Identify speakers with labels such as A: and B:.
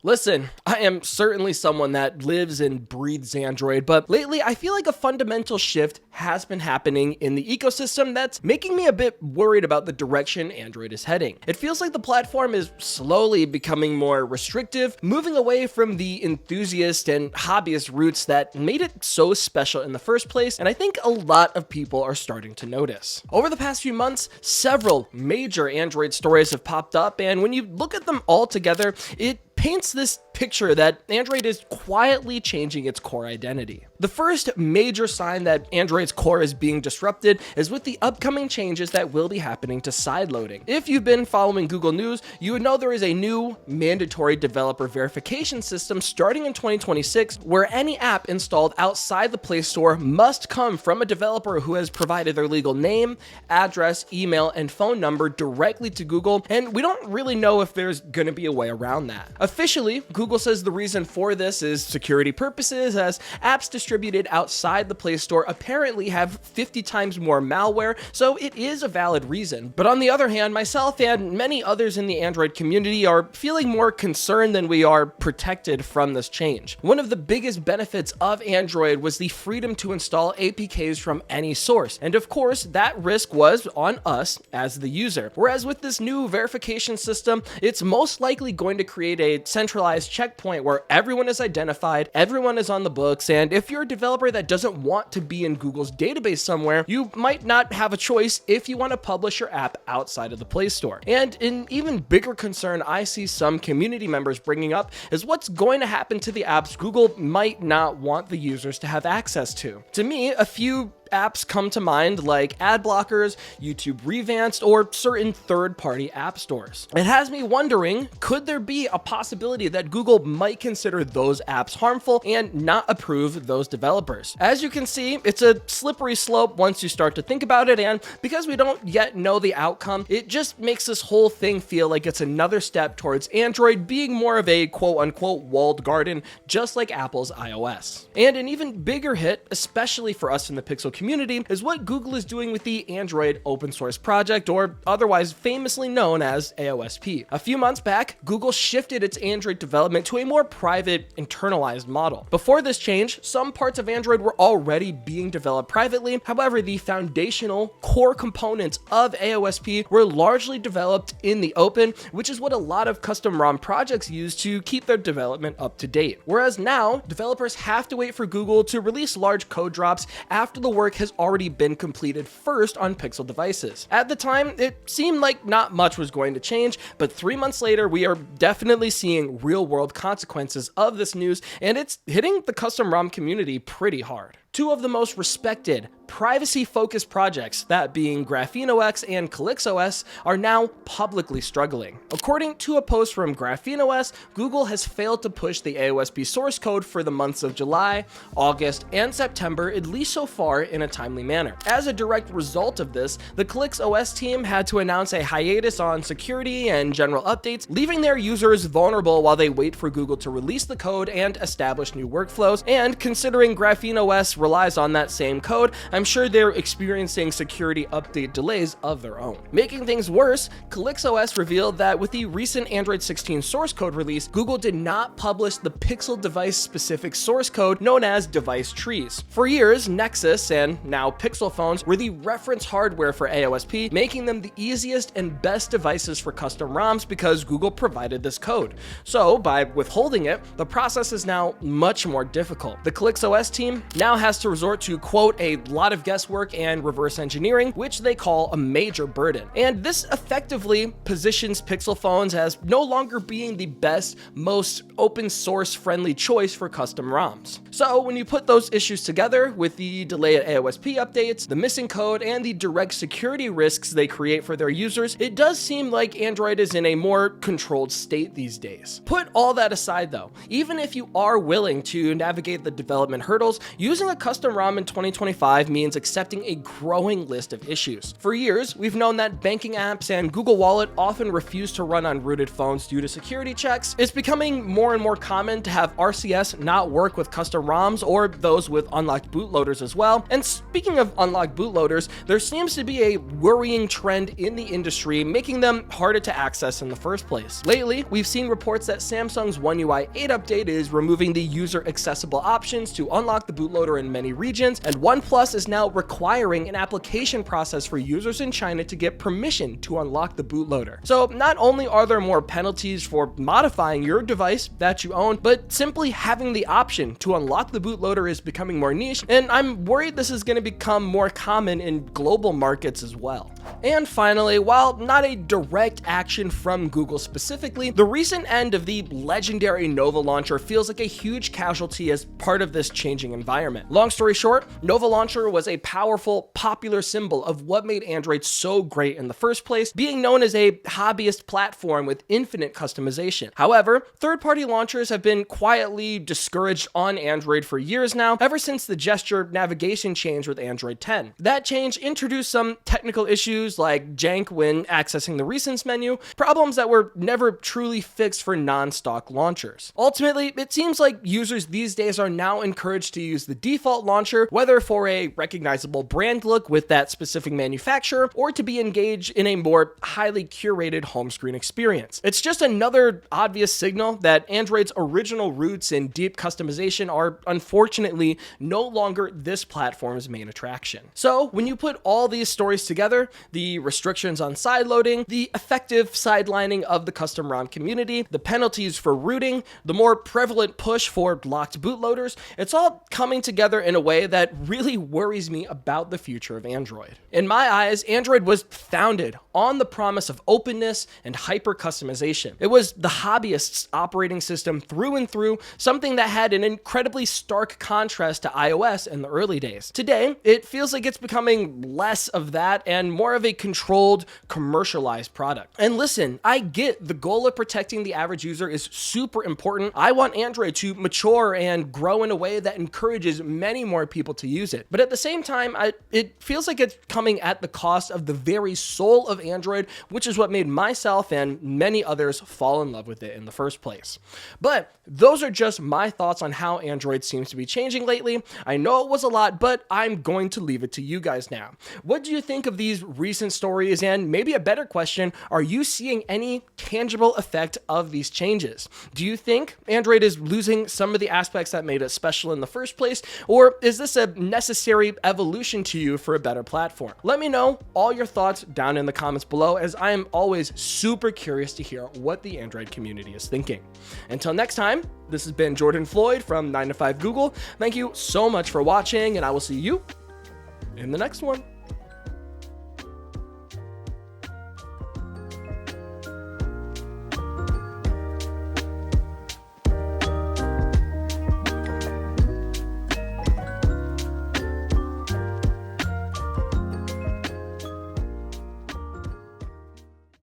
A: Listen, I am certainly someone that lives and breathes Android, but lately I feel like a fundamental shift has been happening in the ecosystem that's making me a bit worried about the direction Android is heading. It feels like the platform is slowly becoming more restrictive, moving away from the enthusiast and hobbyist roots that made it so special in the first place, and I think a lot of people are starting to notice. Over the past few months, several major Android stories have popped up, and when you look at them all together, it paints this picture that Android is quietly changing its core identity. The first major sign that Android's core is being disrupted is with the upcoming changes that will be happening to sideloading. If you've been following Google News, you would know there is a new mandatory developer verification system starting in 2026 where any app installed outside the Play Store must come from a developer who has provided their legal name, address, email, and phone number directly to Google, and we don't really know if there's going to be a way around that. Officially, Google says the reason for this is security purposes, as apps distributed outside the Play Store apparently have 50 times more malware, so it is a valid reason. But on the other hand, myself and many others in the Android community are feeling more concerned than we are protected from this change. One of the biggest benefits of Android was the freedom to install APKs from any source, and of course, that risk was on us as the user. Whereas with this new verification system, it's most likely going to create a centralized checkpoint where everyone is identified, everyone is on the books, and if you're a developer that doesn't want to be in Google's database somewhere, you might not have a choice if you want to publish your app outside of the Play Store. And an even bigger concern I see some community members bringing up is what's going to happen to the apps Google might not want the users to have access to. To me, a few apps come to mind like ad blockers, YouTube revamped, or certain third-party app stores. It has me wondering, could there be a possibility that Google might consider those apps harmful and not approve those developers? As you can see, it's a slippery slope once you start to think about it, and because we don't yet know the outcome, it just makes this whole thing feel like it's another step towards Android being more of a quote-unquote walled garden, just like Apple's iOS. And an even bigger hit, especially for us in the Pixel community, is what Google is doing with the Android open source project, or otherwise famously known as AOSP. A few months back, Google shifted its Android development to a more private, internalized model. Before this change, some parts of Android were already being developed privately. However, the foundational core components of AOSP were largely developed in the open, which is what a lot of custom ROM projects use to keep their development up to date. Whereas now, developers have to wait for Google to release large code drops after the work has already been completed first on Pixel devices. At the time, it seemed like not much was going to change, but 3 months later, we are definitely seeing real-world consequences of this news, and it's hitting the custom ROM community pretty hard. Two of the most respected, privacy-focused projects, that being GrapheneOS and CalyxOS, are now publicly struggling. According to a post from GrapheneOS, Google has failed to push the AOSP source code for the months of July, August, and September, at least so far, in a timely manner. As a direct result of this, the CalyxOS team had to announce a hiatus on security and general updates, leaving their users vulnerable while they wait for Google to release the code and establish new workflows. And considering GrapheneOS relies on that same code, I'm sure they're experiencing security update delays of their own. Making things worse, CalyxOS revealed that with the recent Android 16 source code release, Google did not publish the Pixel device-specific source code known as device trees. For years, Nexus and now Pixel phones were the reference hardware for AOSP, making them the easiest and best devices for custom ROMs because Google provided this code. So, by withholding it, the process is now much more difficult. The CalyxOS team now has to resort to, quote, a lot of guesswork and reverse engineering, which they call a major burden. And this effectively positions Pixel phones as no longer being the best, most open source friendly choice for custom ROMs. So when you put those issues together with the delayed AOSP updates, the missing code, and the direct security risks they create for their users, it does seem like Android is in a more controlled state these days. Put all that aside though, even if you are willing to navigate the development hurdles, using a custom ROM in 2025 means accepting a growing list of issues. For years, we've known that banking apps and Google Wallet often refuse to run on rooted phones due to security checks. It's becoming more and more common to have RCS not work with custom ROMs or those with unlocked bootloaders as well. And speaking of unlocked bootloaders, there seems to be a worrying trend in the industry, making them harder to access in the first place. Lately, we've seen reports that Samsung's One UI 8 update is removing the user accessible options to unlock the bootloader in many regions, and OnePlus is now requiring an application process for users in China to get permission to unlock the bootloader. So not only are there more penalties for modifying your device that you own, but simply having the option to unlock the bootloader is becoming more niche, and I'm worried this is going to become more common in global markets as well. And finally, while not a direct action from Google specifically, the recent end of the legendary Nova Launcher feels like a huge casualty as part of this changing environment. Long story short, Nova Launcher was a powerful, popular symbol of what made Android so great in the first place, being known as a hobbyist platform with infinite customization. However, third-party launchers have been quietly discouraged on Android for years now, ever since the gesture navigation change with Android 10. That change introduced some technical issues like jank when accessing the recents menu, problems that were never truly fixed for non-stock launchers. Ultimately, it seems like users these days are now encouraged to use the default launcher, whether for a recognizable brand look with that specific manufacturer or to be engaged in a more highly curated home screen experience. It's just another obvious signal that Android's original roots in deep customization are unfortunately no longer this platform's main attraction. So when you put all these stories together, the restrictions on sideloading, the effective sidelining of the custom ROM community, the penalties for rooting, the more prevalent push for locked bootloaders, it's all coming together in a way that really worries me about the future of Android. In my eyes, Android was founded on the promise of openness and hyper customization. It was the hobbyist's operating system through and through, something that had an incredibly stark contrast to iOS in the early days. Today, it feels like it's becoming less of that and more of a controlled, commercialized product. And listen, I get the goal of protecting the average user is super important. I want Android to mature and grow in a way that encourages many more people to use it. But at the same time, it feels like it's coming at the cost of the very soul of Android, which is what made myself and many others fall in love with it in the first place. But those are just my thoughts on how Android seems to be changing lately. I know it was a lot, but I'm going to leave it to you guys now. What do you think of these recent stories? And maybe a better question, are you seeing any tangible effect of these changes? Do you think Android is losing some of the aspects that made it special in the first place, or is this a necessary evolution to you for a better platform? Let me know all your thoughts down in the comments below, as I am always super curious to hear what the Android community is thinking. Until next time, this has been Jordan Floyd from 9to5 Google. Thank you so much for watching, and I will see you in the next one.